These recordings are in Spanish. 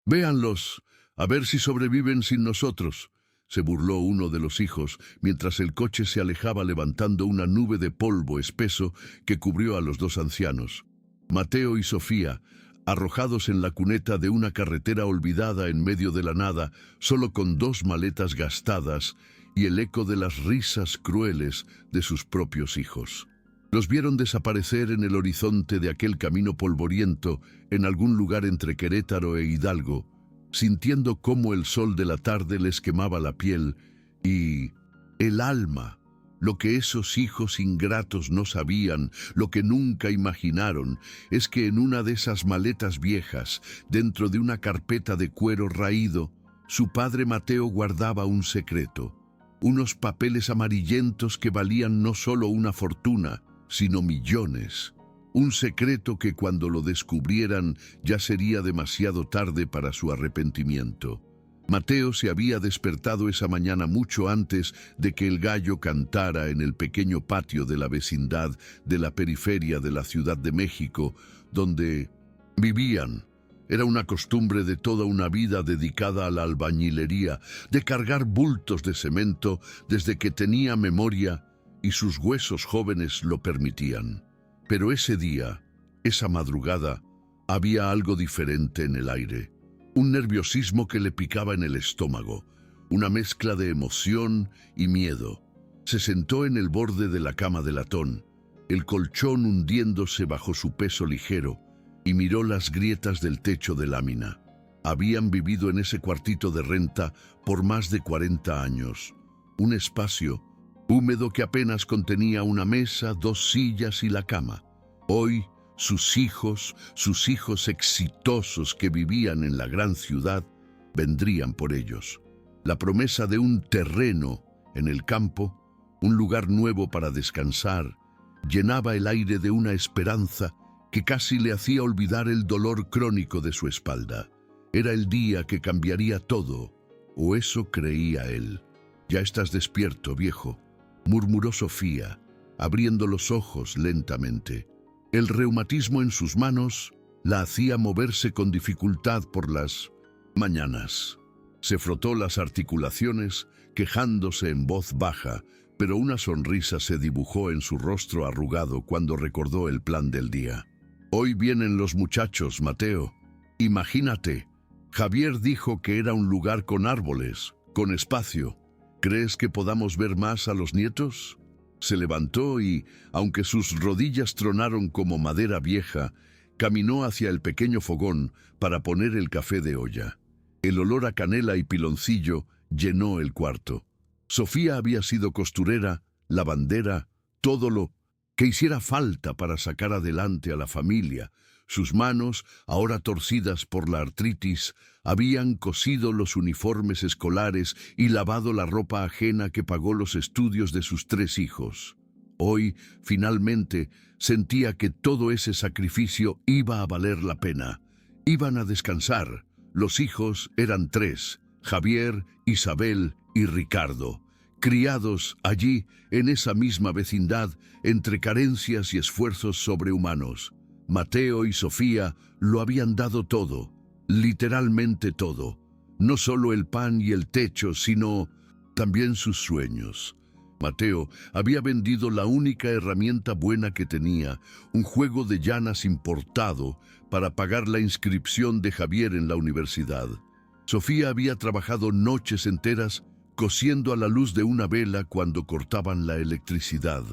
Véanlos, a ver si sobreviven sin nosotros, se burló uno de los hijos, mientras el coche se alejaba levantando una nube de polvo espeso que cubrió a los dos ancianos. Mateo y Sofía, arrojados en la cuneta de una carretera olvidada en medio de la nada, solo con dos maletas gastadas y el eco de las risas crueles de sus propios hijos. Los vieron desaparecer en el horizonte de aquel camino polvoriento en algún lugar entre Querétaro e Hidalgo, sintiendo cómo el sol de la tarde les quemaba la piel y el alma. Lo que esos hijos ingratos no sabían, lo que nunca imaginaron, es que en una de esas maletas viejas, dentro de una carpeta de cuero raído, su padre Mateo guardaba un secreto, unos papeles amarillentos que valían no solo una fortuna, sino millones. Un secreto que cuando lo descubrieran ya sería demasiado tarde para su arrepentimiento. Mateo se había despertado esa mañana mucho antes de que el gallo cantara en el pequeño patio de la vecindad de la periferia de la Ciudad de México, donde vivían. Era una costumbre de toda una vida dedicada a la albañilería, de cargar bultos de cemento desde que tenía memoria y sus huesos jóvenes lo permitían. Pero ese día, esa madrugada, había algo diferente en el aire. Un nerviosismo que le picaba en el estómago, una mezcla de emoción y miedo. Se sentó en el borde de la cama de latón, el colchón hundiéndose bajo su peso ligero, y miró las grietas del techo de lámina. Habían vivido en ese cuartito de renta por más de 40 años. Un espacio húmedo que apenas contenía una mesa, dos sillas y la cama. Hoy, sus hijos exitosos que vivían en la gran ciudad, vendrían por ellos. La promesa de un terreno en el campo, un lugar nuevo para descansar, llenaba el aire de una esperanza que casi le hacía olvidar el dolor crónico de su espalda. Era el día que cambiaría todo, o eso creía él. «Ya estás despierto, viejo», murmuró Sofía, abriendo los ojos lentamente. El reumatismo en sus manos la hacía moverse con dificultad por las mañanas. Se frotó las articulaciones, quejándose en voz baja, pero una sonrisa se dibujó en su rostro arrugado cuando recordó el plan del día. «Hoy vienen los muchachos, Mateo. Imagínate, Javier dijo que era un lugar con árboles, con espacio. ¿Crees que podamos ver más a los nietos?» Se levantó y, aunque sus rodillas tronaron como madera vieja, caminó hacia el pequeño fogón para poner el café de olla. El olor a canela y piloncillo llenó el cuarto. Sofía había sido costurera, lavandera, todo lo que hiciera falta para sacar adelante a la familia. Sus manos, ahora torcidas por la artritis, habían cosido los uniformes escolares y lavado la ropa ajena que pagó los estudios de sus 3 hijos. Hoy, finalmente, sentía que todo ese sacrificio iba a valer la pena. Iban a descansar. Los hijos eran 3, Javier, Isabel y Ricardo, criados allí, en esa misma vecindad, entre carencias y esfuerzos sobrehumanos. Mateo y Sofía lo habían dado todo, literalmente todo. No solo el pan y el techo, sino también sus sueños. Mateo había vendido la única herramienta buena que tenía, un juego de llanas importado, para pagar la inscripción de Javier en la universidad. Sofía había trabajado noches enteras cosiendo a la luz de una vela cuando cortaban la electricidad,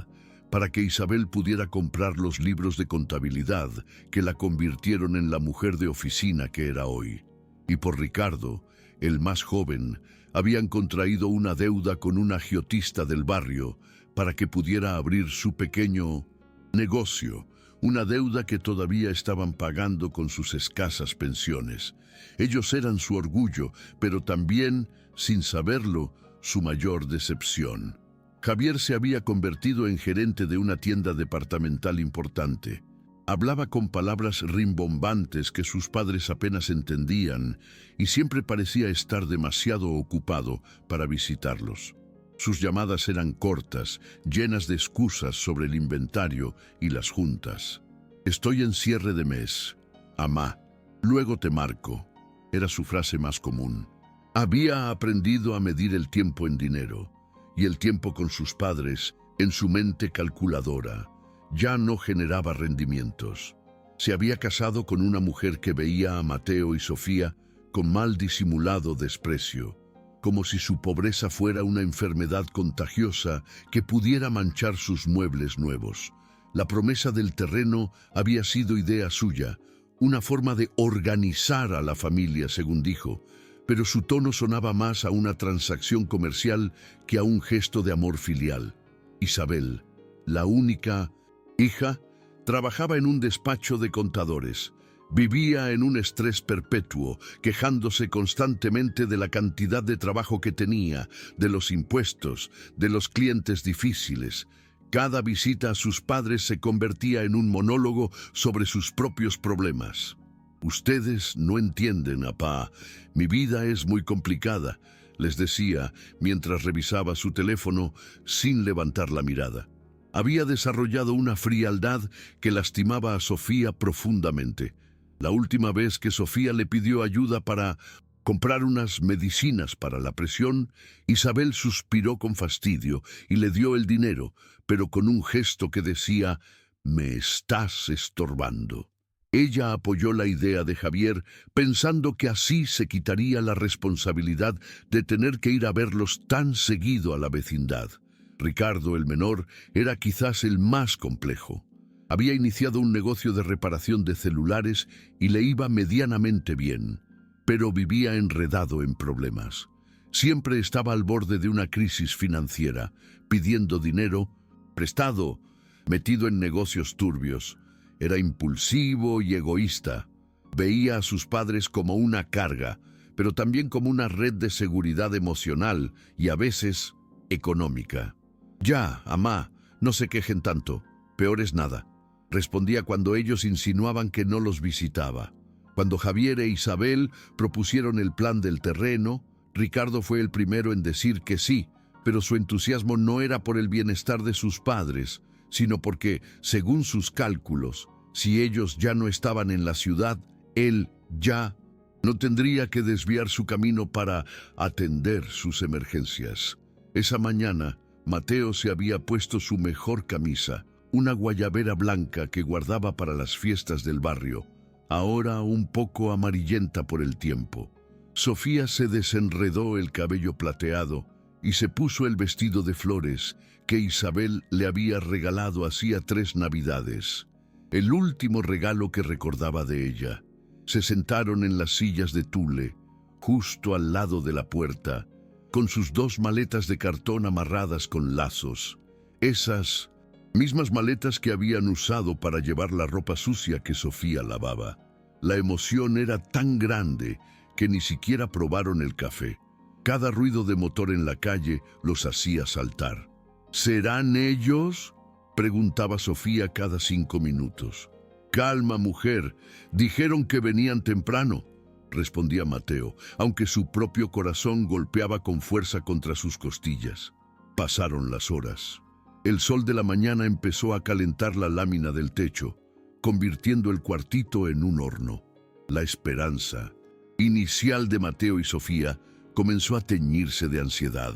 para que Isabel pudiera comprar los libros de contabilidad que la convirtieron en la mujer de oficina que era hoy. Y por Ricardo, el más joven, habían contraído una deuda con un agiotista del barrio para que pudiera abrir su pequeño negocio, una deuda que todavía estaban pagando con sus escasas pensiones. Ellos eran su orgullo, pero también, sin saberlo, su mayor decepción. Javier se había convertido en gerente de una tienda departamental importante. Hablaba con palabras rimbombantes que sus padres apenas entendían y siempre parecía estar demasiado ocupado para visitarlos. Sus llamadas eran cortas, llenas de excusas sobre el inventario y las juntas. «Estoy en cierre de mes. Amá, luego te marco». era su frase más común. Había aprendido a medir el tiempo en dinero y el tiempo con sus padres en su mente calculadora. Ya no generaba rendimientos. Se había casado con una mujer que veía a Mateo y Sofía con mal disimulado desprecio, como si su pobreza fuera una enfermedad contagiosa que pudiera manchar sus muebles nuevos. La promesa del terreno había sido idea suya, una forma de organizar a la familia, según dijo, pero su tono sonaba más a una transacción comercial que a un gesto de amor filial. Isabel, la única hija, trabajaba en un despacho de contadores. Vivía en un estrés perpetuo, quejándose constantemente de la cantidad de trabajo que tenía, de los impuestos, de los clientes difíciles. Cada visita a sus padres se convertía en un monólogo sobre sus propios problemas. «Ustedes no entienden, papá. Mi vida es muy complicada», les decía mientras revisaba su teléfono sin levantar la mirada. Había desarrollado una frialdad que lastimaba a Sofía profundamente. La última vez que Sofía le pidió ayuda para comprar unas medicinas para la presión, Isabel suspiró con fastidio y le dio el dinero, pero con un gesto que decía: «Me estás estorbando». Ella apoyó la idea de Javier, pensando que así se quitaría la responsabilidad de tener que ir a verlos tan seguido a la vecindad. Ricardo, el menor, era quizás el más complejo. Había iniciado un negocio de reparación de celulares y le iba medianamente bien, pero vivía enredado en problemas. Siempre estaba al borde de una crisis financiera, pidiendo dinero prestado, metido en negocios turbios. Era impulsivo y egoísta. Veía a sus padres como una carga, pero también como una red de seguridad emocional y a veces económica. «Ya, amá, no se quejen tanto, peor es nada», respondía cuando ellos insinuaban que no los visitaba. Cuando Javier e Isabel propusieron el plan del terreno, Ricardo fue el primero en decir que sí, pero su entusiasmo no era por el bienestar de sus padres, sino porque, según sus cálculos, si ellos ya no estaban en la ciudad, él ya no tendría que desviar su camino para atender sus emergencias. Esa mañana, Mateo se había puesto su mejor camisa, una guayabera blanca que guardaba para las fiestas del barrio, ahora un poco amarillenta por el tiempo. Sofía se desenredó el cabello plateado y se puso el vestido de flores que Isabel le había regalado hacía 3 navidades, el último regalo que recordaba de ella. Se sentaron en las sillas de tule, justo al lado de la puerta, con sus 2 maletas de cartón amarradas con lazos. Esas mismas maletas que habían usado para llevar la ropa sucia que Sofía lavaba. La emoción era tan grande que ni siquiera probaron el café. Cada ruido de motor en la calle los hacía saltar. «¿Serán ellos?», preguntaba Sofía cada 5 minutos. «Calma, mujer, dijeron que venían temprano», respondía Mateo, aunque su propio corazón golpeaba con fuerza contra sus costillas. Pasaron las horas. El sol de la mañana empezó a calentar la lámina del techo, convirtiendo el cuartito en un horno. La esperanza inicial de Mateo y Sofía comenzó a teñirse de ansiedad.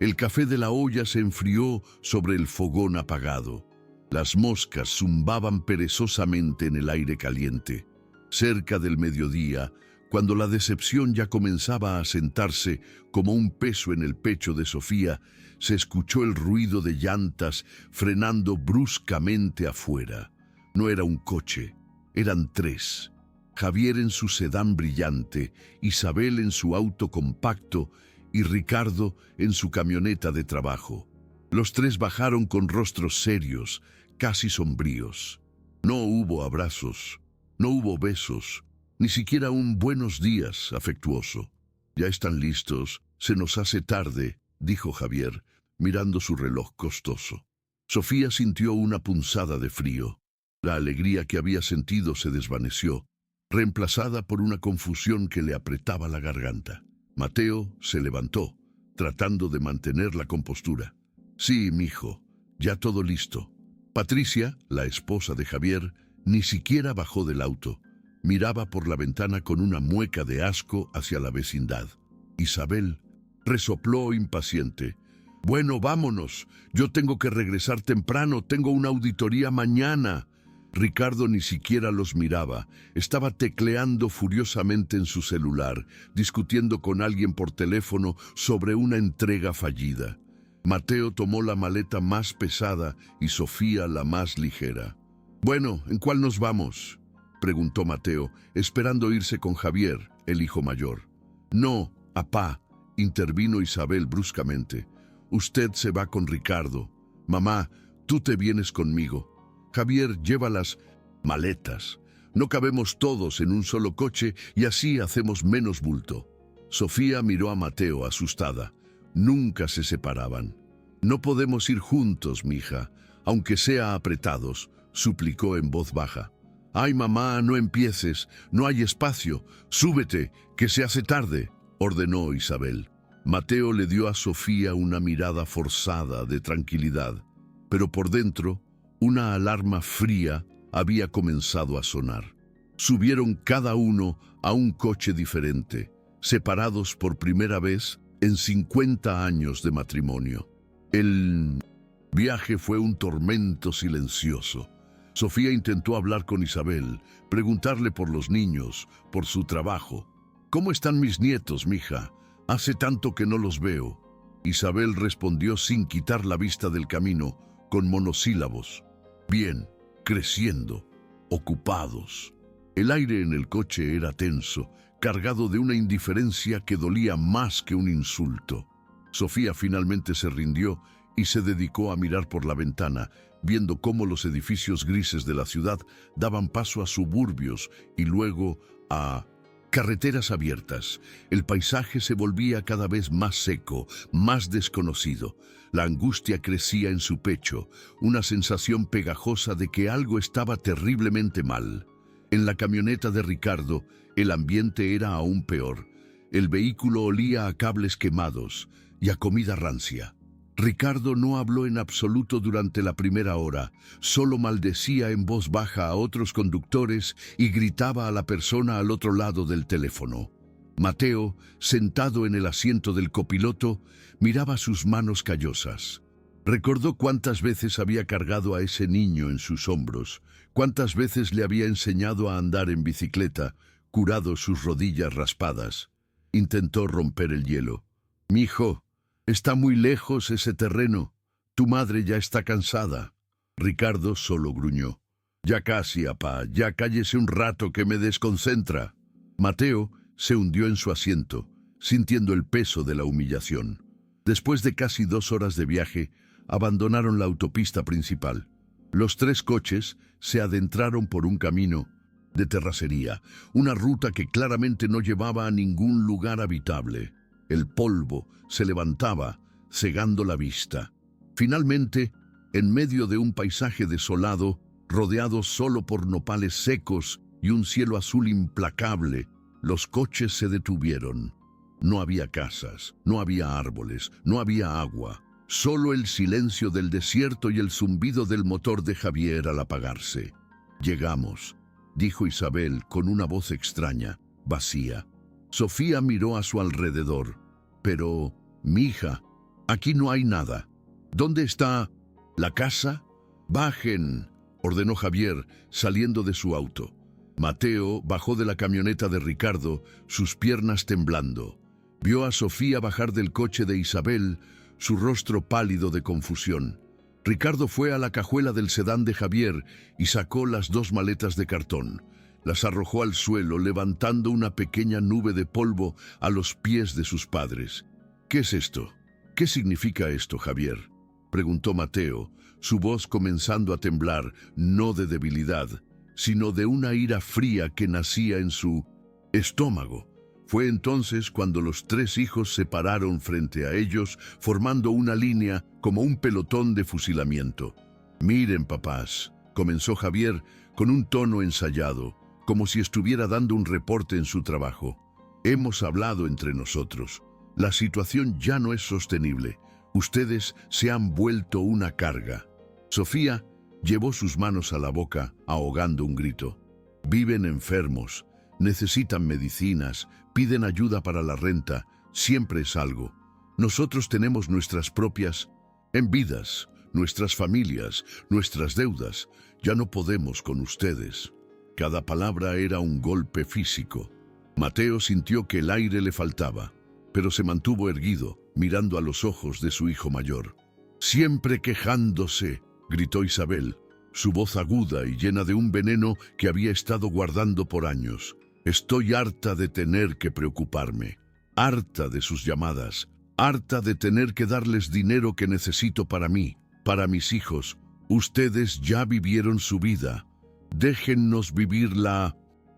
El café de la olla se enfrió sobre el fogón apagado. Las moscas zumbaban perezosamente en el aire caliente. Cerca del mediodía, cuando la decepción ya comenzaba a sentarse como un peso en el pecho de Sofía, se escuchó el ruido de llantas frenando bruscamente afuera. No era un coche, eran 3. Javier en su sedán brillante, Isabel en su auto compacto y Ricardo en su camioneta de trabajo. Los 3 bajaron con rostros serios, casi sombríos. No hubo abrazos, no hubo besos, ni siquiera un buenos días afectuoso. «Ya están listos, se nos hace tarde», dijo Javier, mirando su reloj costoso. Sofía sintió una punzada de frío. La alegría que había sentido se desvaneció, reemplazada por una confusión que le apretaba la garganta. Mateo se levantó, tratando de mantener la compostura. «Sí, mijo, ya todo listo». Patricia, la esposa de Javier, ni siquiera bajó del auto. miraba por la ventana con una mueca de asco hacia la vecindad. Isabel resopló impaciente. «Bueno, vámonos. Yo tengo que regresar temprano. Tengo una auditoría mañana». Ricardo ni siquiera los miraba. Estaba tecleando furiosamente en su celular, discutiendo con alguien por teléfono sobre una entrega fallida. Mateo tomó la maleta más pesada y Sofía la más ligera. «Bueno, ¿en cuál nos vamos?», preguntó Mateo, esperando irse con Javier, el hijo mayor. «No, apá», intervino Isabel bruscamente. «Usted se va con Ricardo. Mamá, tú te vienes conmigo. Javier, lleva las maletas. No cabemos todos en un solo coche y así hacemos menos bulto». Sofía miró a Mateo asustada. Nunca se separaban. «No podemos ir juntos, mija, aunque sea apretados», suplicó en voz baja. «Ay, mamá, no empieces. No hay espacio. Súbete, que se hace tarde», ordenó Isabel. Mateo le dio a Sofía una mirada forzada de tranquilidad, pero por dentro una alarma fría había comenzado a sonar. Subieron cada uno a un coche diferente, separados por primera vez en 50 años de matrimonio. El viaje fue un tormento silencioso. Sofía intentó hablar con Isabel, preguntarle por los niños, por su trabajo. «¿Cómo están mis nietos, mija? Hace tanto que no los veo». Isabel respondió sin quitar la vista del camino, con monosílabos. «Bien, creciendo, ocupados». El aire en el coche era tenso, cargado de una indiferencia que dolía más que un insulto. Sofía finalmente se rindió y se dedicó a mirar por la ventana, viendo cómo los edificios grises de la ciudad daban paso a suburbios y luego a carreteras abiertas. El paisaje se volvía cada vez más seco, más desconocido. La angustia crecía en su pecho, una sensación pegajosa de que algo estaba terriblemente mal. En la camioneta de Ricardo, el ambiente era aún peor. El vehículo olía a cables quemados y a comida rancia. Ricardo no habló en absoluto durante la primera hora, solo maldecía en voz baja a otros conductores y gritaba a la persona al otro lado del teléfono. Mateo, sentado en el asiento del copiloto, miraba sus manos callosas. Recordó cuántas veces había cargado a ese niño en sus hombros, cuántas veces le había enseñado a andar en bicicleta, curado sus rodillas raspadas. Intentó romper el hielo. «Mijo, está muy lejos ese terreno. Tu madre ya está cansada». Ricardo solo gruñó. «Ya casi, apá, ya cállese un rato que me desconcentra». Mateo se hundió en su asiento, sintiendo el peso de la humillación. Después de casi 2 horas de viaje, abandonaron la autopista principal. Los 3 coches se adentraron por un camino de terracería, una ruta que claramente no llevaba a ningún lugar habitable. El polvo se levantaba, cegando la vista. Finalmente, en medio de un paisaje desolado, rodeado solo por nopales secos y un cielo azul implacable, los coches se detuvieron. No había casas, no había árboles, no había agua, solo el silencio del desierto y el zumbido del motor de Javier al apagarse. «Llegamos», dijo Isabel con una voz extraña, vacía. Sofía miró a su alrededor. «Pero, mija, aquí no hay nada. ¿Dónde está la casa?» «Bajen», ordenó Javier, saliendo de su auto. Mateo bajó de la camioneta de Ricardo, sus piernas temblando. Vio a Sofía bajar del coche de Isabel, su rostro pálido de confusión. Ricardo fue a la cajuela del sedán de Javier y sacó las 2 maletas de cartón. Las arrojó al suelo, levantando una pequeña nube de polvo a los pies de sus padres. «¿Qué es esto? ¿Qué significa esto, Javier?», preguntó Mateo, su voz comenzando a temblar, no de debilidad, sino de una ira fría que nacía en su estómago. Fue entonces cuando los 3 hijos se pararon frente a ellos, formando una línea como un pelotón de fusilamiento. «Miren, papás», comenzó Javier con un tono ensayado, como si estuviera dando un reporte en su trabajo. «Hemos hablado entre nosotros. La situación ya no es sostenible. Ustedes se han vuelto una carga». Sofía llevó sus manos a la boca, ahogando un grito. Viven enfermos, necesitan medicinas, piden ayuda para la renta, siempre es algo. Nosotros tenemos nuestras propias vidas, nuestras familias, nuestras deudas. Ya no podemos con ustedes. Cada palabra era un golpe físico. Mateo sintió que el aire le faltaba, pero se mantuvo erguido, mirando a los ojos de su hijo mayor. «Siempre quejándose», gritó Isabel, su voz aguda y llena de un veneno que había estado guardando por años. «Estoy harta de tener que preocuparme, harta de sus llamadas, harta de tener que darles dinero que necesito para mí, para mis hijos. Ustedes ya vivieron su vida. Déjennos vivir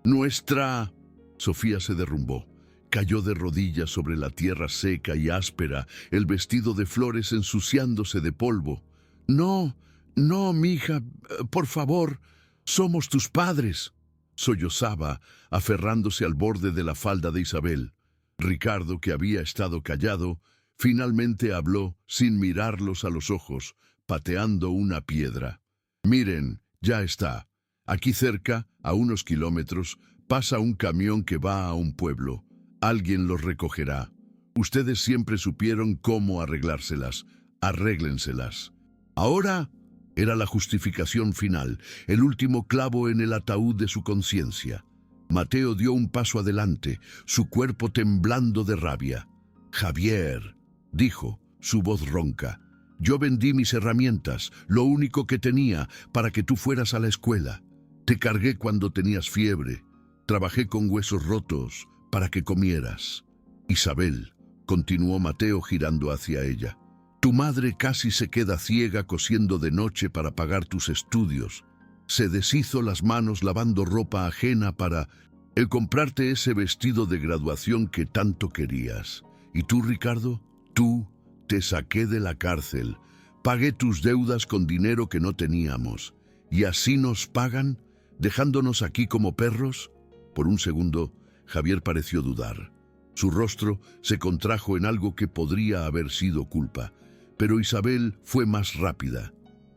nuestra...» Sofía se derrumbó. Cayó de rodillas sobre la tierra seca y áspera, el vestido de flores ensuciándose de polvo. «No, no, mija, por favor, somos tus padres», sollozaba, aferrándose al borde de la falda de Isabel. Ricardo, que había estado callado, finalmente habló sin mirarlos a los ojos, pateando una piedra. «Miren, ya está. Aquí cerca, a unos kilómetros, pasa un camión que va a un pueblo. Alguien los recogerá. Ustedes siempre supieron cómo arreglárselas. Arréglenselas. Ahora era la justificación final, el último clavo en el ataúd de su conciencia. Mateo dio un paso adelante, su cuerpo temblando de rabia. «Javier», dijo, su voz ronca, «yo vendí mis herramientas, lo único que tenía, para que tú fueras a la escuela. Te cargué cuando tenías fiebre. Trabajé con huesos rotos para que comieras. Isabel», continuó Mateo girando hacia ella, «tu madre casi se queda ciega cosiendo de noche para pagar tus estudios. Se deshizo las manos lavando ropa ajena para el comprarte ese vestido de graduación que tanto querías. Y tú, Ricardo, tú, te saqué de la cárcel. Pagué tus deudas con dinero que no teníamos. ¿Y así nos pagan, dejándonos aquí como perros?» Por un segundo, Javier pareció dudar. Su rostro se contrajo en algo que podría haber sido culpa. Pero Isabel fue más rápida.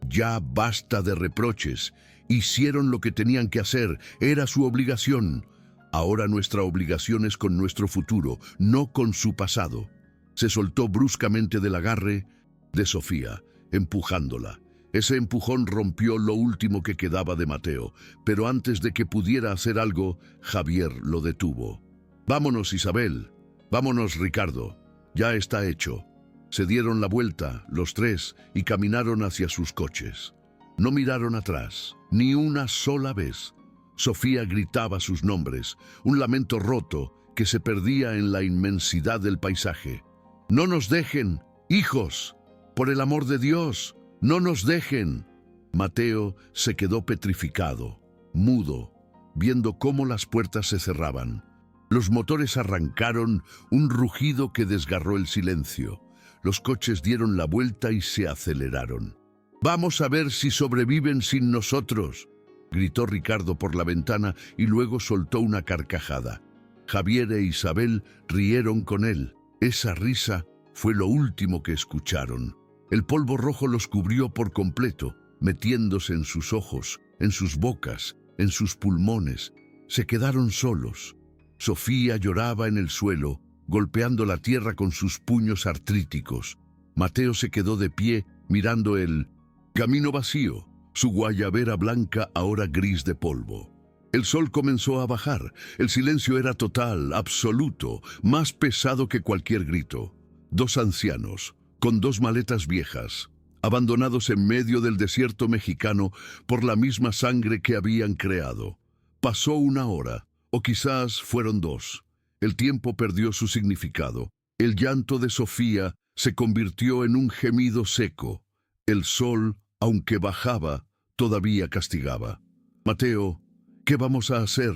«Ya basta de reproches. Hicieron lo que tenían que hacer. Era su obligación. Ahora nuestra obligación es con nuestro futuro, no con su pasado». Se soltó bruscamente del agarre de Sofía, empujándola. Ese empujón rompió lo último que quedaba de Mateo, pero antes de que pudiera hacer algo, Javier lo detuvo. «Vámonos, Isabel. Vámonos, Ricardo. Ya está hecho». Se dieron la vuelta, los tres, y caminaron hacia sus coches. No miraron atrás, ni una sola vez. Sofía gritaba sus nombres, un lamento roto que se perdía en la inmensidad del paisaje. «No nos dejen, hijos, por el amor de Dios, no nos dejen». Mateo se quedó petrificado, mudo, viendo cómo las puertas se cerraban. Los motores arrancaron, un rugido que desgarró el silencio. Los coches dieron la vuelta y se aceleraron. «Vamos a ver si sobreviven sin nosotros», gritó Ricardo por la ventana y luego soltó una carcajada. Javier e Isabel rieron con él. Esa risa fue lo último que escucharon. El polvo rojo los cubrió por completo, metiéndose en sus ojos, en sus bocas, en sus pulmones. Se quedaron solos. Sofía lloraba en el suelo, golpeando la tierra con sus puños artríticos. Mateo se quedó de pie, mirando el camino vacío, su guayabera blanca ahora gris de polvo. El sol comenzó a bajar. El silencio era total, absoluto, más pesado que cualquier grito. Dos ancianos, con dos maletas viejas, abandonados en medio del desierto mexicano por la misma sangre que habían creado. Pasó una hora, o quizás fueron dos. El tiempo perdió su significado. El llanto de Sofía se convirtió en un gemido seco. El sol, aunque bajaba, todavía castigaba. «Mateo, ¿qué vamos a hacer?»,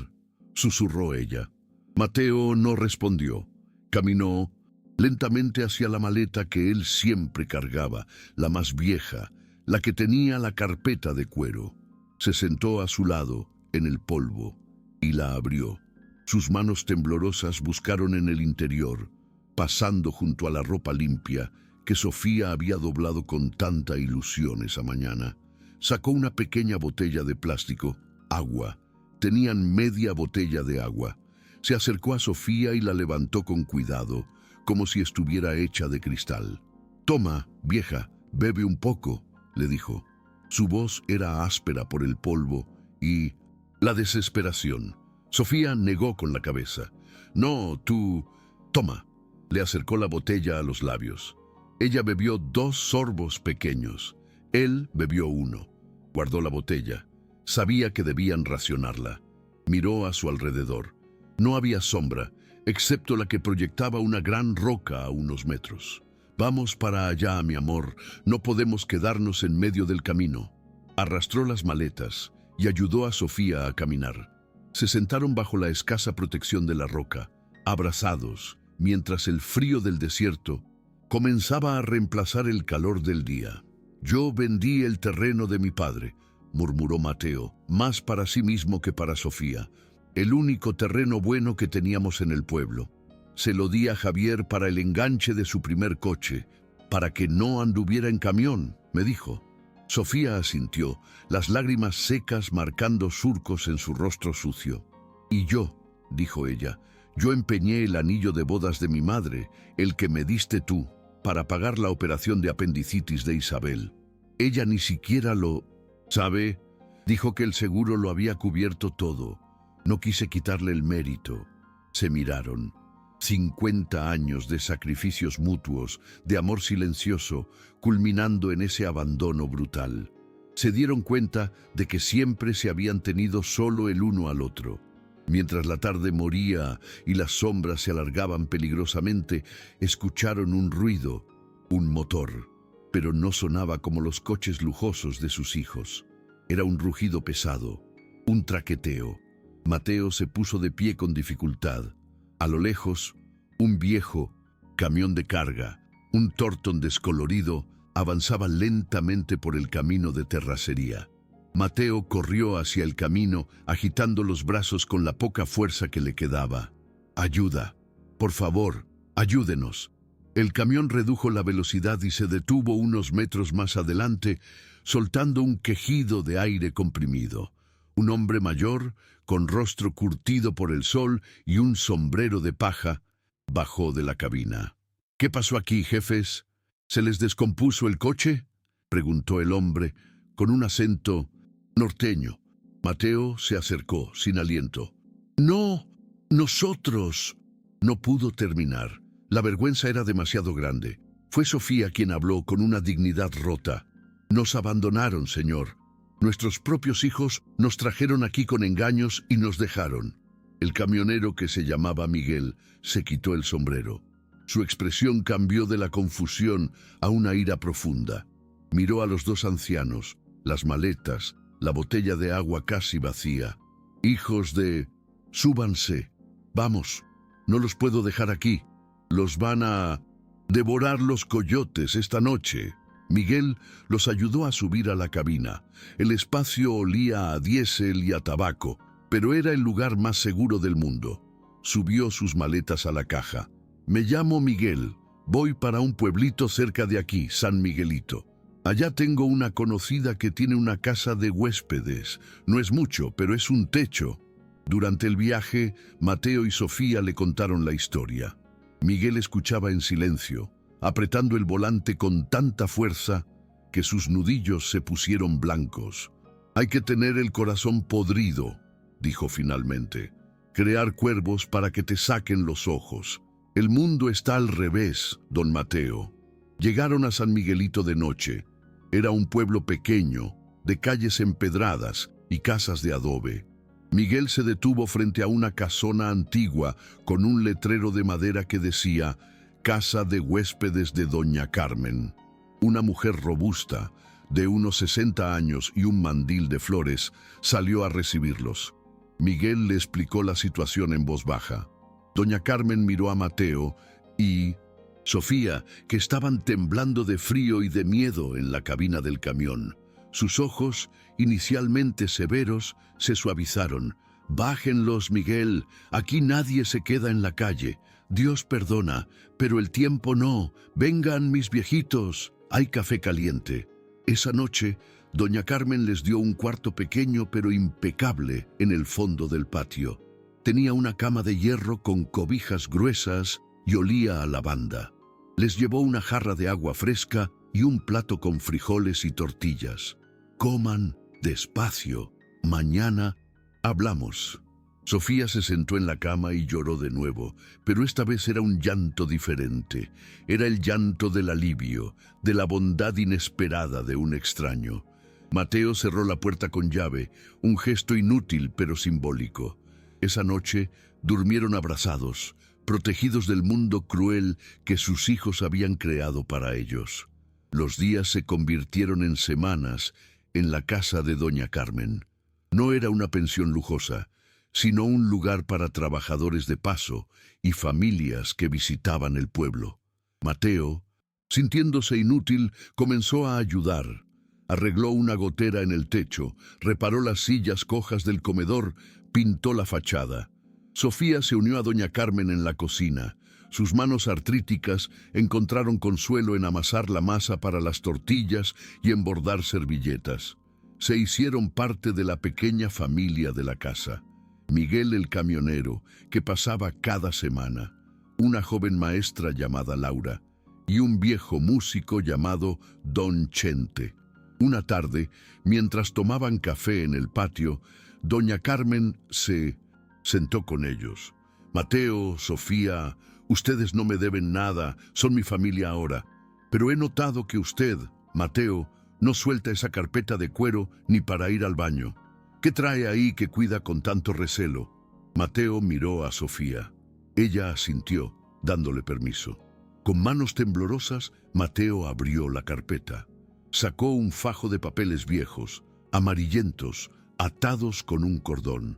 susurró ella. Mateo no respondió. Caminó lentamente hacia la maleta que él siempre cargaba, la más vieja, la que tenía la carpeta de cuero. Se sentó a su lado, en el polvo, y la abrió. Sus manos temblorosas buscaron en el interior, pasando junto a la ropa limpia que Sofía había doblado con tanta ilusión esa mañana. Sacó una pequeña botella de plástico, agua, tenían media botella de agua. Se acercó a Sofía y la levantó con cuidado, como si estuviera hecha de cristal. «Toma, vieja, bebe un poco», le dijo. Su voz era áspera por el polvo y la desesperación. Sofía negó con la cabeza. «No, tú... Toma». Le acercó la botella a los labios. Ella bebió 2 sorbos pequeños. Él bebió 1. Guardó la botella. Sabía que debían racionarla. Miró a su alrededor. No había sombra, excepto la que proyectaba una gran roca a unos metros. «Vamos para allá, mi amor. No podemos quedarnos en medio del camino». Arrastró las maletas y ayudó a Sofía a caminar. Se sentaron bajo la escasa protección de la roca, abrazados, mientras el frío del desierto comenzaba a reemplazar el calor del día. «Yo vendí el terreno de mi padre», murmuró Mateo, más para sí mismo que para Sofía. «El único terreno bueno que teníamos en el pueblo. Se lo di a Javier para el enganche de su primer coche, para que no anduviera en camión», me dijo. Sofía asintió, las lágrimas secas marcando surcos en su rostro sucio. «Y yo», dijo ella, «yo empeñé el anillo de bodas de mi madre, el que me diste tú, para pagar la operación de apendicitis de Isabel. Ella ni siquiera lo... ¿Sabe? Dijo que el seguro lo había cubierto todo. No quise quitarle el mérito». Se miraron. 50 años de sacrificios mutuos, de amor silencioso, culminando en ese abandono brutal. Se dieron cuenta de que siempre se habían tenido solo el uno al otro. Mientras la tarde moría y las sombras se alargaban peligrosamente, escucharon un ruido, un motor, pero no sonaba como los coches lujosos de sus hijos. Era un rugido pesado, un traqueteo. Mateo se puso de pie con dificultad. A lo lejos, un viejo camión de carga, un Torton descolorido, avanzaba lentamente por el camino de terracería. Mateo corrió hacia el camino, agitando los brazos con la poca fuerza que le quedaba. «Ayuda, por favor, ayúdenos». El camión redujo la velocidad y se detuvo unos metros más adelante, soltando un quejido de aire comprimido. Un hombre mayor, con rostro curtido por el sol y un sombrero de paja, bajó de la cabina. «¿Qué pasó aquí, jefes? ¿Se les descompuso el coche?», preguntó el hombre, con un acento norteño. Mateo se acercó, sin aliento. «No, nosotros». No pudo terminar. La vergüenza era demasiado grande. Fue Sofía quien habló con una dignidad rota. «Nos abandonaron, señor. Nuestros propios hijos nos trajeron aquí con engaños y nos dejaron». El camionero, que se llamaba Miguel, se quitó el sombrero. Su expresión cambió de la confusión a una ira profunda. Miró a los 2 ancianos, las maletas, la botella de agua casi vacía. «Hijos de... súbanse. Vamos, no los puedo dejar aquí. Los van a devorar los coyotes esta noche». Miguel los ayudó a subir a la cabina. El espacio olía a diésel y a tabaco, pero era el lugar más seguro del mundo. Subió sus maletas a la caja. «Me llamo Miguel. Voy para un pueblito cerca de aquí, San Miguelito. Allá tengo una conocida que tiene una casa de huéspedes. No es mucho, pero es un techo». Durante el viaje, Mateo y Sofía le contaron la historia. Miguel escuchaba en silencio, apretando el volante con tanta fuerza que sus nudillos se pusieron blancos. «Hay que tener el corazón podrido», dijo finalmente. «Crear cuervos para que te saquen los ojos. El mundo está al revés, don Mateo». Llegaron a San Miguelito de noche. Era un pueblo pequeño, de calles empedradas y casas de adobe. Miguel se detuvo frente a una casona antigua con un letrero de madera que decía «Casa de huéspedes de Doña Carmen». Una mujer robusta, de unos 60 años y un mandil de flores, salió a recibirlos. Miguel le explicó la situación en voz baja. Doña Carmen miró a Mateo y Sofía, que estaban temblando de frío y de miedo en la cabina del camión. Sus ojos, inicialmente severos, se suavizaron. «Bájenlos, Miguel. Aquí nadie se queda en la calle. Dios perdona, pero el tiempo no. Vengan, mis viejitos. Hay café caliente». Esa noche, Doña Carmen les dio un cuarto pequeño pero impecable en el fondo del patio. Tenía una cama de hierro con cobijas gruesas y olía a lavanda. Les llevó una jarra de agua fresca y un plato con frijoles y tortillas. Coman despacio. Mañana hablamos. Sofía se sentó en la cama y lloró de nuevo, pero esta vez era un llanto diferente. Era el llanto del alivio, de la bondad inesperada de un extraño. Mateo cerró la puerta con llave, un gesto inútil pero simbólico. Esa noche durmieron abrazados, protegidos del mundo cruel que sus hijos habían creado para ellos. Los días se convirtieron en semanas en la casa de Doña Carmen. No era una pensión lujosa, sino un lugar para trabajadores de paso y familias que visitaban el pueblo. Mateo, sintiéndose inútil, comenzó a ayudar. Arregló una gotera en el techo, reparó las sillas cojas del comedor, pintó la fachada. Sofía se unió a Doña Carmen en la cocina. Sus manos artríticas encontraron consuelo en amasar la masa para las tortillas y en bordar servilletas. Se hicieron parte de la pequeña familia de la casa. Miguel el camionero, que pasaba cada semana, una joven maestra llamada Laura y un viejo músico llamado Don Chente. Una tarde, mientras tomaban café en el patio, Doña Carmen se sentó con ellos. Mateo, Sofía, ustedes no me deben nada, son mi familia ahora. Pero he notado que usted, Mateo, no suelta esa carpeta de cuero ni para ir al baño. ¿Qué trae ahí que cuida con tanto recelo? Mateo miró a Sofía. Ella asintió, dándole permiso. Con manos temblorosas, Mateo abrió la carpeta. Sacó un fajo de papeles viejos, amarillentos, atados con un cordón.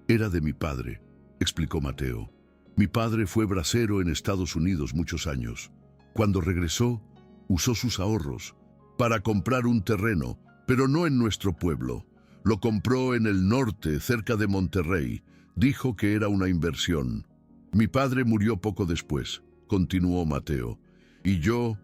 Era de mi padre, explicó Mateo. Mi padre fue bracero en Estados Unidos muchos años. Cuando regresó, usó sus ahorros para comprar un terreno, pero no en nuestro pueblo. Lo compró en el norte, cerca de Monterrey. Dijo que era una inversión. Mi padre murió poco después, continuó Mateo. Y yo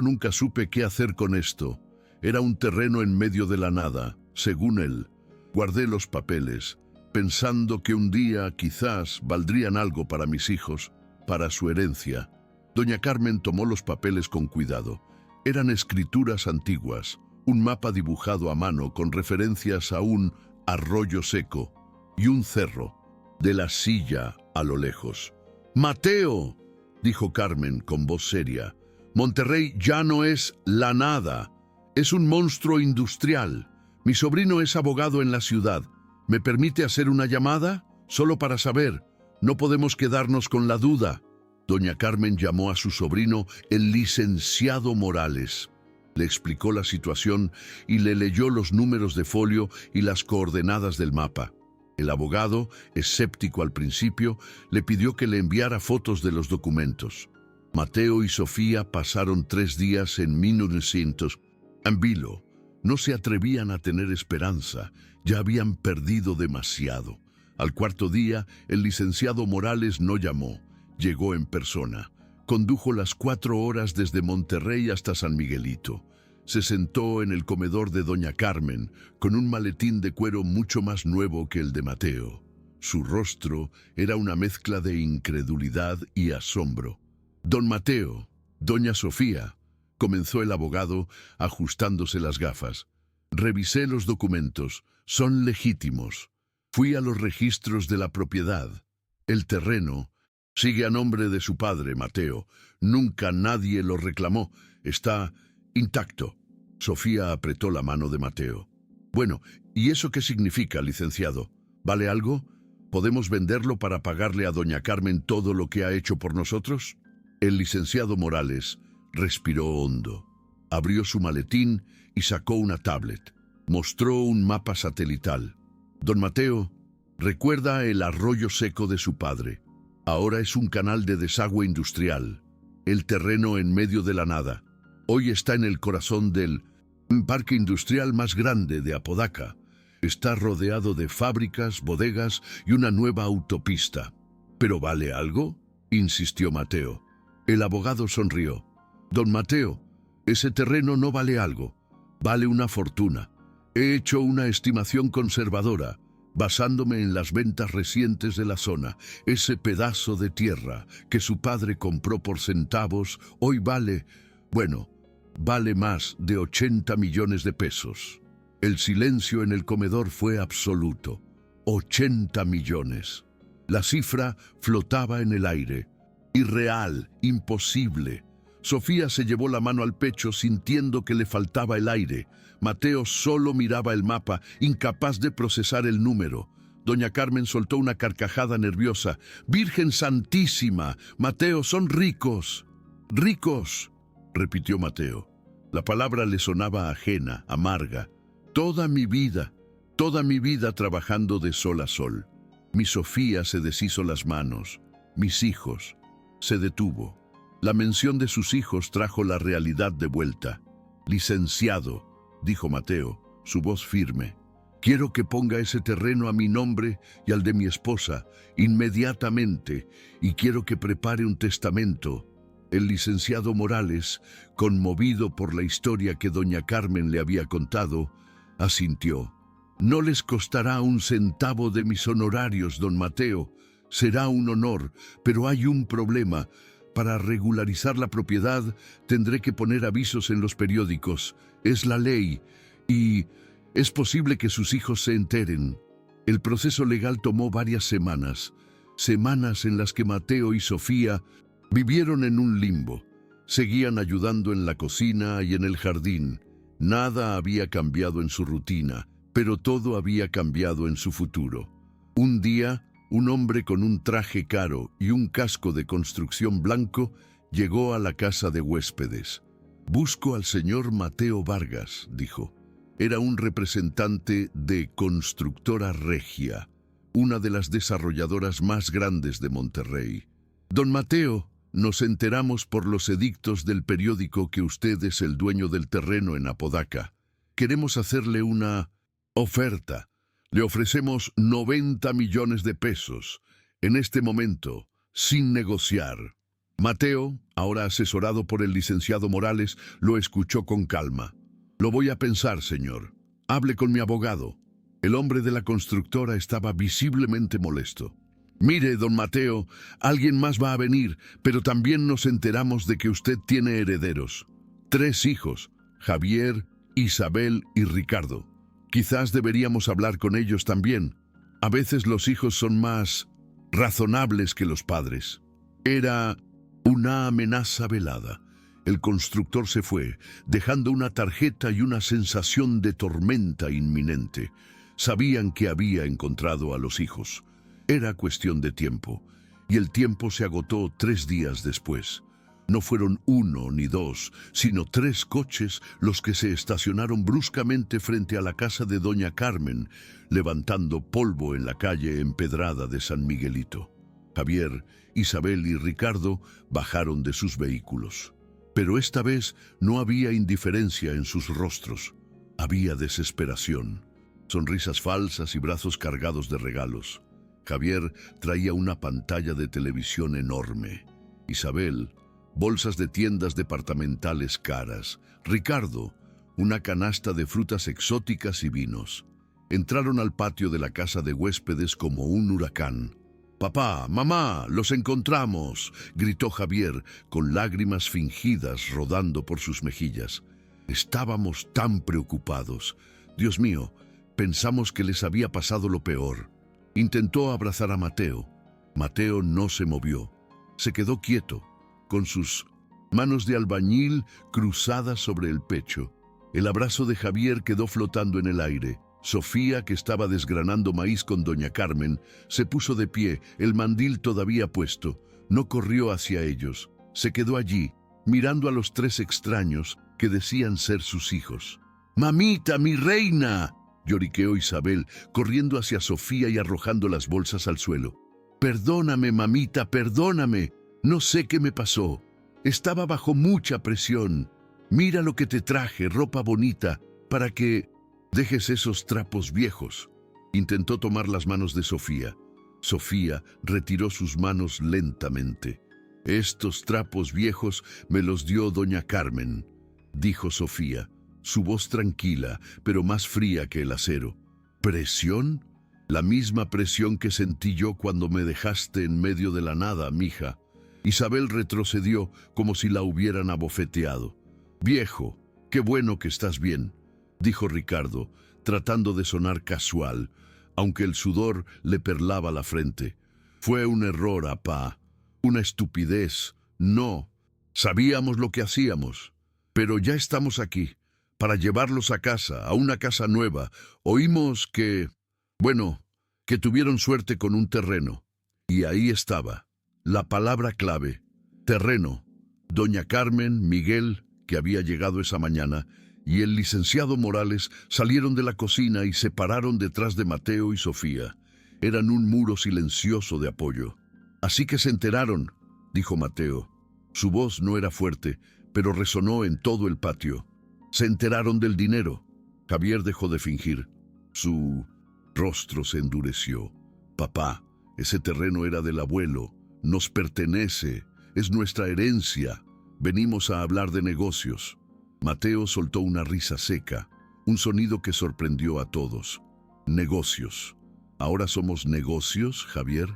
nunca supe qué hacer con esto. Era un terreno en medio de la nada, según él. Guardé los papeles, pensando que un día quizás valdrían algo para mis hijos, para su herencia. Doña Carmen tomó los papeles con cuidado. Eran escrituras antiguas, un mapa dibujado a mano con referencias a un arroyo seco y un cerro, de la silla a lo lejos. ¡Mateo!, dijo Carmen con voz seria. Monterrey ya no es la nada, es un monstruo industrial. Mi sobrino es abogado en la ciudad. ¿Me permite hacer una llamada? Solo para saber. No podemos quedarnos con la duda. Doña Carmen llamó a su sobrino, el licenciado Morales. Le explicó la situación y le leyó los números de folio y las coordenadas del mapa. El abogado, escéptico al principio, le pidió que le enviara fotos de los documentos. Mateo y Sofía pasaron 3 días en 1900. En vilo. No se atrevían a tener esperanza, ya habían perdido demasiado. Al 4.º día, el licenciado Morales no llamó, llegó en persona. Condujo las 4 horas desde Monterrey hasta San Miguelito. Se sentó en el comedor de Doña Carmen, con un maletín de cuero mucho más nuevo que el de Mateo. Su rostro era una mezcla de incredulidad y asombro. Don Mateo, Doña Sofía, comenzó el abogado, ajustándose las gafas. Revisé los documentos, son legítimos. Fui a los registros de la propiedad. El terreno sigue a nombre de su padre, Mateo. Nunca nadie lo reclamó. Está intacto. Sofía apretó la mano de Mateo. Bueno, ¿y eso qué significa, licenciado? ¿Vale algo? ¿Podemos venderlo para pagarle a Doña Carmen todo lo que ha hecho por nosotros? El licenciado Morales respiró hondo. Abrió su maletín y sacó una tablet. Mostró un mapa satelital. Don Mateo, recuerda el arroyo seco de su padre. Ahora es un canal de desagüe industrial. El terreno en medio de la nada. Hoy está en el corazón del parque industrial más grande de Apodaca. Está rodeado de fábricas, bodegas y una nueva autopista. ¿Pero vale algo?, insistió Mateo. El abogado sonrió. Don Mateo, ese terreno no vale algo. Vale una fortuna. He hecho una estimación conservadora, basándome en las ventas recientes de la zona. Ese pedazo de tierra que su padre compró por centavos, hoy vale más de 80 millones de pesos. El silencio en el comedor fue absoluto. 80 millones. La cifra flotaba en el aire. Irreal, imposible. Sofía se llevó la mano al pecho sintiendo que le faltaba el aire. Mateo solo miraba el mapa, incapaz de procesar el número. Doña Carmen soltó una carcajada nerviosa. «¡Virgen Santísima! Mateo, son ricos». «¡Ricos!», repitió Mateo. La palabra le sonaba ajena, amarga. Toda mi vida trabajando de sol a sol. Mi Sofía se deshizo las manos. Mis hijos. Se detuvo. La mención de sus hijos trajo la realidad de vuelta. «Licenciado», dijo Mateo, su voz firme. «Quiero que ponga ese terreno a mi nombre y al de mi esposa, inmediatamente, y quiero que prepare un testamento». El licenciado Morales, conmovido por la historia que doña Carmen le había contado, asintió. «No les costará un centavo de mis honorarios, don Mateo. Será un honor, pero hay un problema. Para regularizar la propiedad tendré que poner avisos en los periódicos. Es la ley y es posible que sus hijos se enteren». El proceso legal tomó varias semanas en las que Mateo y Sofía vivieron en un limbo. Seguían ayudando en la cocina y en el jardín. Nada había cambiado en su rutina, pero todo había cambiado en su futuro. Un día, un hombre con un traje caro y un casco de construcción blanco llegó a la casa de huéspedes. «Busco al señor Mateo Vargas», dijo. Era un representante de Constructora Regia, una de las desarrolladoras más grandes de Monterrey. «Don Mateo, nos enteramos por los edictos del periódico que usted es el dueño del terreno en Apodaca. Queremos hacerle una oferta. Le ofrecemos 90 millones de pesos, en este momento, sin negociar». Mateo, ahora asesorado por el licenciado Morales, lo escuchó con calma. «Lo voy a pensar, señor. Hable con mi abogado». El hombre de la constructora estaba visiblemente molesto. «Mire, don Mateo, alguien más va a venir, pero también nos enteramos de que usted tiene herederos. 3 hijos, Javier, Isabel y Ricardo. Quizás deberíamos hablar con ellos también. A veces los hijos son más razonables que los padres». Era una amenaza velada. El constructor se fue, dejando una tarjeta y una sensación de tormenta inminente. Sabían que había encontrado a los hijos. Era cuestión de tiempo, y el tiempo se agotó 3 días después. No fueron 1 ni 2, sino 3 coches los que se estacionaron bruscamente frente a la casa de doña Carmen, levantando polvo en la calle empedrada de San Miguelito. Javier, Isabel y Ricardo bajaron de sus vehículos. Pero esta vez no había indiferencia en sus rostros. Había desesperación, sonrisas falsas y brazos cargados de regalos. Javier traía una pantalla de televisión enorme. Isabel, bolsas de tiendas departamentales caras. Ricardo, una canasta de frutas exóticas y vinos. Entraron al patio de la casa de huéspedes como un huracán. «Papá, mamá, los encontramos», gritó Javier, con lágrimas fingidas rodando por sus mejillas. «Estábamos tan preocupados. Dios mío, pensamos que les había pasado lo peor». Intentó abrazar a Mateo. Mateo no se movió. Se quedó quieto, con sus manos de albañil cruzadas sobre el pecho. El abrazo de Javier quedó flotando en el aire. Sofía, que estaba desgranando maíz con doña Carmen, se puso de pie, el mandil todavía puesto. No corrió hacia ellos. Se quedó allí, mirando a los 3 extraños que decían ser sus hijos. «¡Mamita, mi reina!», lloriqueó Isabel, corriendo hacia Sofía y arrojando las bolsas al suelo. «Perdóname, mamita, perdóname. No sé qué me pasó. Estaba bajo mucha presión. Mira lo que te traje, ropa bonita, para que dejes esos trapos viejos». Intentó tomar las manos de Sofía. Sofía retiró sus manos lentamente. «Estos trapos viejos me los dio doña Carmen», dijo Sofía. su voz tranquila, pero más fría que el acero. ¿Presión? La misma presión que sentí yo cuando me dejaste en medio de la nada, mija. Isabel retrocedió como si la hubieran abofeteado. Viejo, qué bueno que estás bien, dijo Ricardo, tratando de sonar casual, aunque el sudor le perlaba la frente. Fue un error, apá, una estupidez. No, sabíamos lo que hacíamos, pero ya estamos aquí, para llevarlos a casa, a una casa nueva. Oímos que, bueno, que tuvieron suerte con un terreno. Y ahí estaba, la palabra clave, terreno. Doña Carmen, Miguel, que había llegado esa mañana, y el licenciado Morales salieron de la cocina y se pararon detrás de Mateo y Sofía. Eran un muro silencioso de apoyo. Así que se enteraron, dijo Mateo. Su voz no era fuerte, pero resonó en todo el patio. Se enteraron del dinero. Javier dejó de fingir. Su rostro se endureció. Papá, ese terreno era del abuelo. Nos pertenece. Es nuestra herencia. Venimos a hablar de negocios. Mateo soltó una risa seca, un sonido que sorprendió a todos. Negocios. ¿Ahora somos negocios, Javier?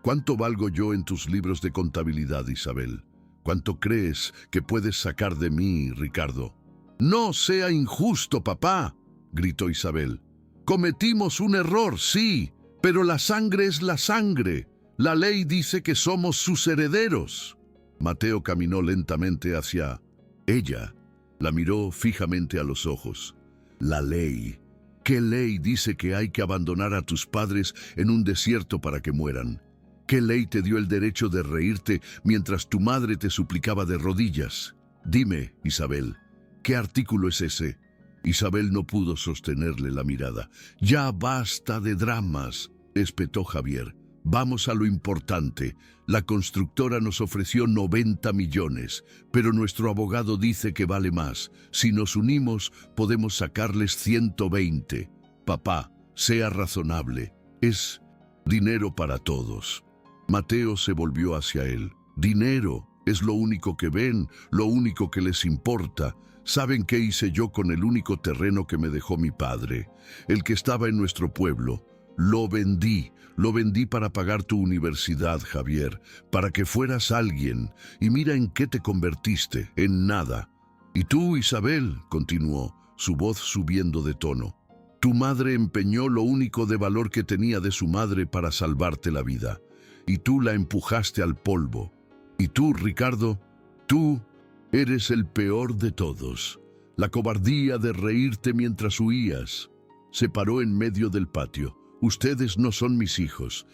¿Cuánto valgo yo en tus libros de contabilidad, Isabel? ¿Cuánto crees que puedes sacar de mí, Ricardo? No sea injusto, papá, gritó Isabel. Cometimos un error, sí, pero la sangre es la sangre. La ley dice que somos sus herederos. Mateo caminó lentamente hacia ella. La miró fijamente a los ojos. La ley. ¿Qué ley dice que hay que abandonar a tus padres en un desierto para que mueran? ¿Qué ley te dio el derecho de reírte mientras tu madre te suplicaba de rodillas? Dime, Isabel, ¿qué artículo es ese? Isabel no pudo sostenerle la mirada. Ya basta de dramas, espetó Javier. Vamos a lo importante. La constructora nos ofreció 90 millones, pero nuestro abogado dice que vale más. Si nos unimos, podemos sacarles 120. Papá, sea razonable. Es dinero para todos. Mateo se volvió hacia él. Dinero es lo único que ven, lo único que les importa. ¿Saben qué hice yo con el único terreno que me dejó mi padre? El que estaba en nuestro pueblo. Lo vendí para pagar tu universidad, Javier, para que fueras alguien, y mira en qué te convertiste, en nada. Y tú, Isabel, continuó, su voz subiendo de tono, tu madre empeñó lo único de valor que tenía de su madre para salvarte la vida, y tú la empujaste al polvo. Y tú, Ricardo, tú eres el peor de todos. La cobardía de reírte mientras huías. Se paró en medio del patio. Ustedes no son mis hijos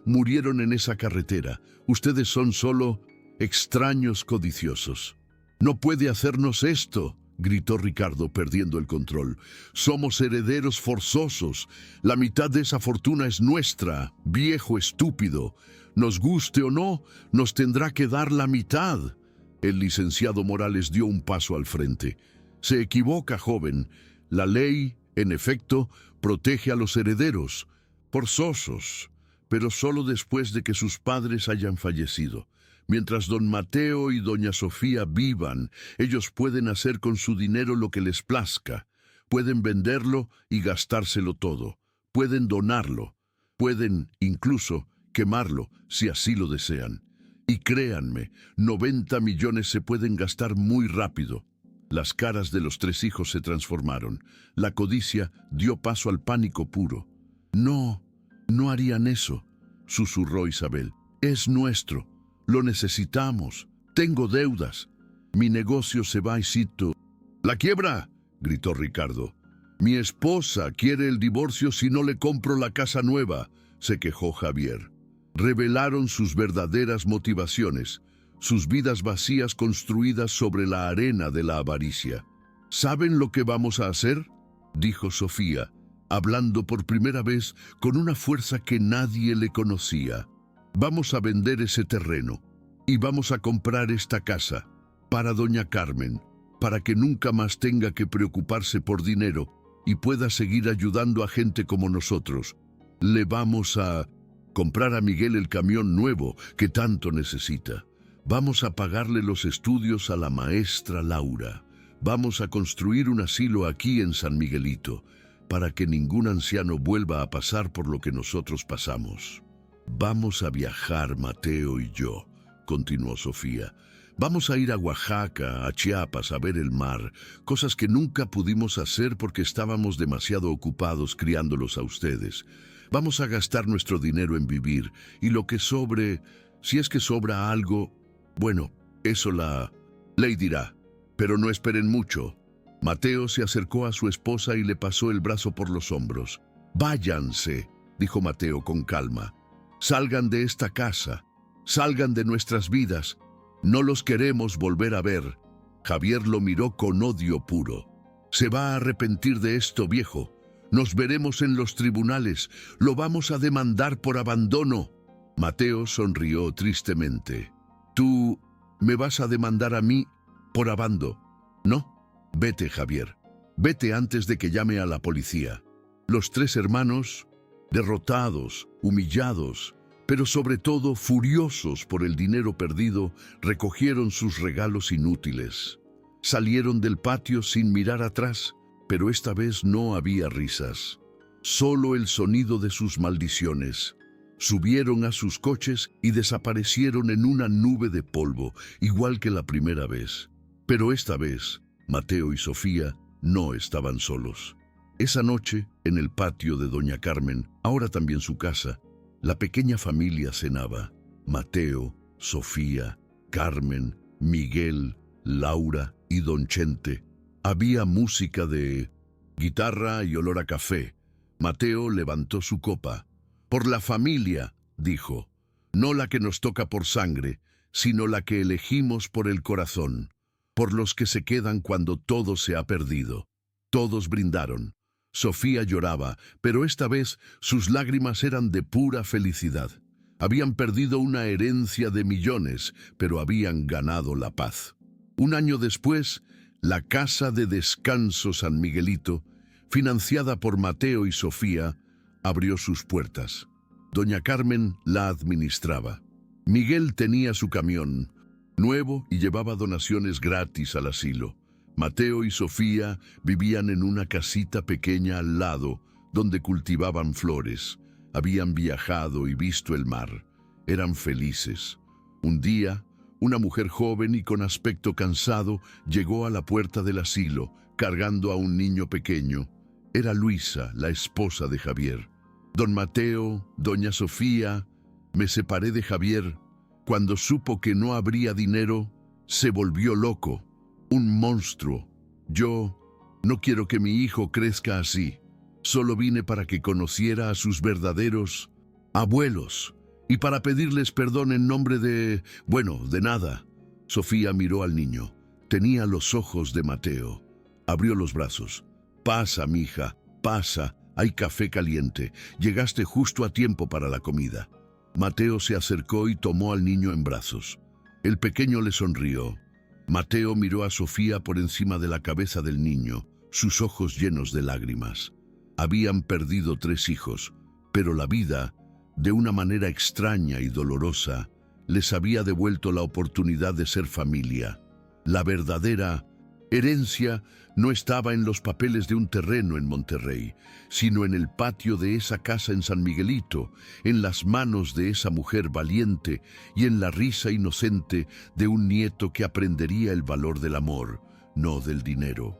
murieron en esa carretera, ustedes son solo extraños codiciosos. No puede hacernos esto, gritó Ricardo perdiendo el control. Somos herederos forzosos, la mitad de esa fortuna es nuestra, viejo estúpido. Nos guste o no, nos tendrá que dar la mitad. El licenciado Morales dio un paso al frente. Se equivoca, joven, la ley, en efecto, protege a los herederos, forzosos, pero solo después de que sus padres hayan fallecido. Mientras don Mateo y doña Sofía vivan, ellos pueden hacer con su dinero lo que les plazca. Pueden venderlo y gastárselo todo. Pueden donarlo. Pueden, incluso, quemarlo, si así lo desean. Y créanme, 90 millones se pueden gastar muy rápido. Las caras de los tres hijos se transformaron. La codicia dio paso al pánico puro. No harían eso, susurró Isabel. Es nuestro. Lo necesitamos. Tengo deudas. Mi negocio se va y cito. ¡La quiebra!, gritó Ricardo. Mi esposa quiere el divorcio si no le compro la casa nueva, se quejó Javier. Revelaron sus verdaderas motivaciones. Sus vidas vacías construidas sobre la arena de la avaricia. ¿Saben lo que vamos a hacer?, dijo Sofía, hablando por primera vez con una fuerza que nadie le conocía. Vamos a vender ese terreno y vamos a comprar esta casa para doña Carmen, para que nunca más tenga que preocuparse por dinero y pueda seguir ayudando a gente como nosotros. Le vamos a comprar a Miguel el camión nuevo que tanto necesita. Vamos a pagarle los estudios a la maestra Laura. Vamos a construir un asilo aquí en San Miguelito, para que ningún anciano vuelva a pasar por lo que nosotros pasamos. Vamos a viajar, Mateo y yo, continuó Sofía. Vamos a ir a Oaxaca, a Chiapas, a ver el mar, cosas que nunca pudimos hacer porque estábamos demasiado ocupados criándolos a ustedes. Vamos a gastar nuestro dinero en vivir, y lo que sobre, si es que sobra algo, bueno, eso la ley dirá. Pero no esperen mucho. Mateo se acercó a su esposa y le pasó el brazo por los hombros. Váyanse, dijo Mateo con calma. Salgan de esta casa, salgan de nuestras vidas. No los queremos volver a ver. Javier lo miró con odio puro. Se va a arrepentir de esto, viejo. Nos veremos en los tribunales. Lo vamos a demandar por abandono. Mateo sonrió tristemente. ¿Tú me vas a demandar a mí por abandono? No. Vete, Javier. Vete antes de que llame a la policía. Los tres hermanos, derrotados, humillados, pero sobre todo furiosos por el dinero perdido, recogieron sus regalos inútiles. Salieron del patio sin mirar atrás, pero esta vez no había risas. Solo el sonido de sus maldiciones. Subieron a sus coches y desaparecieron en una nube de polvo, igual que la primera vez. Pero esta vez, Mateo y Sofía no estaban solos. Esa noche, en el patio de Doña Carmen, ahora también su casa, la pequeña familia cenaba. Mateo, Sofía, Carmen, Miguel, Laura y Don Chente. Había música de guitarra y olor a café. Mateo levantó su copa. Por la familia, dijo, no la que nos toca por sangre, sino la que elegimos por el corazón, por los que se quedan cuando todo se ha perdido. Todos brindaron. Sofía lloraba, pero esta vez sus lágrimas eran de pura felicidad. Habían perdido una herencia de millones, pero habían ganado la paz. Un año después, la Casa de Descanso San Miguelito, financiada por Mateo y Sofía, abrió sus puertas. Doña Carmen la administraba. Miguel tenía su camión, nuevo, y llevaba donaciones gratis al asilo. Mateo y Sofía vivían en una casita pequeña al lado, donde cultivaban flores. Habían viajado y visto el mar. Eran felices. Un día, una mujer joven y con aspecto cansado llegó a la puerta del asilo, cargando a un niño pequeño. Era Luisa, la esposa de Javier. Don Mateo, doña Sofía, me separé de Javier. Cuando supo que no habría dinero, se volvió loco. Un monstruo. Yo no quiero que mi hijo crezca así. Solo vine para que conociera a sus verdaderos abuelos y para pedirles perdón en nombre de nada. Sofía miró al niño. Tenía los ojos de Mateo. Abrió los brazos. Pasa, mija, pasa. Hay café caliente. Llegaste justo a tiempo para la comida. Mateo se acercó y tomó al niño en brazos. El pequeño le sonrió. Mateo miró a Sofía por encima de la cabeza del niño, sus ojos llenos de lágrimas. Habían perdido 3 hijos, pero la vida, de una manera extraña y dolorosa, les había devuelto la oportunidad de ser familia. La verdadera herencia no estaba en los papeles de un terreno en Monterrey, sino en el patio de esa casa en San Miguelito, en las manos de esa mujer valiente y en la risa inocente de un nieto que aprendería el valor del amor, no del dinero.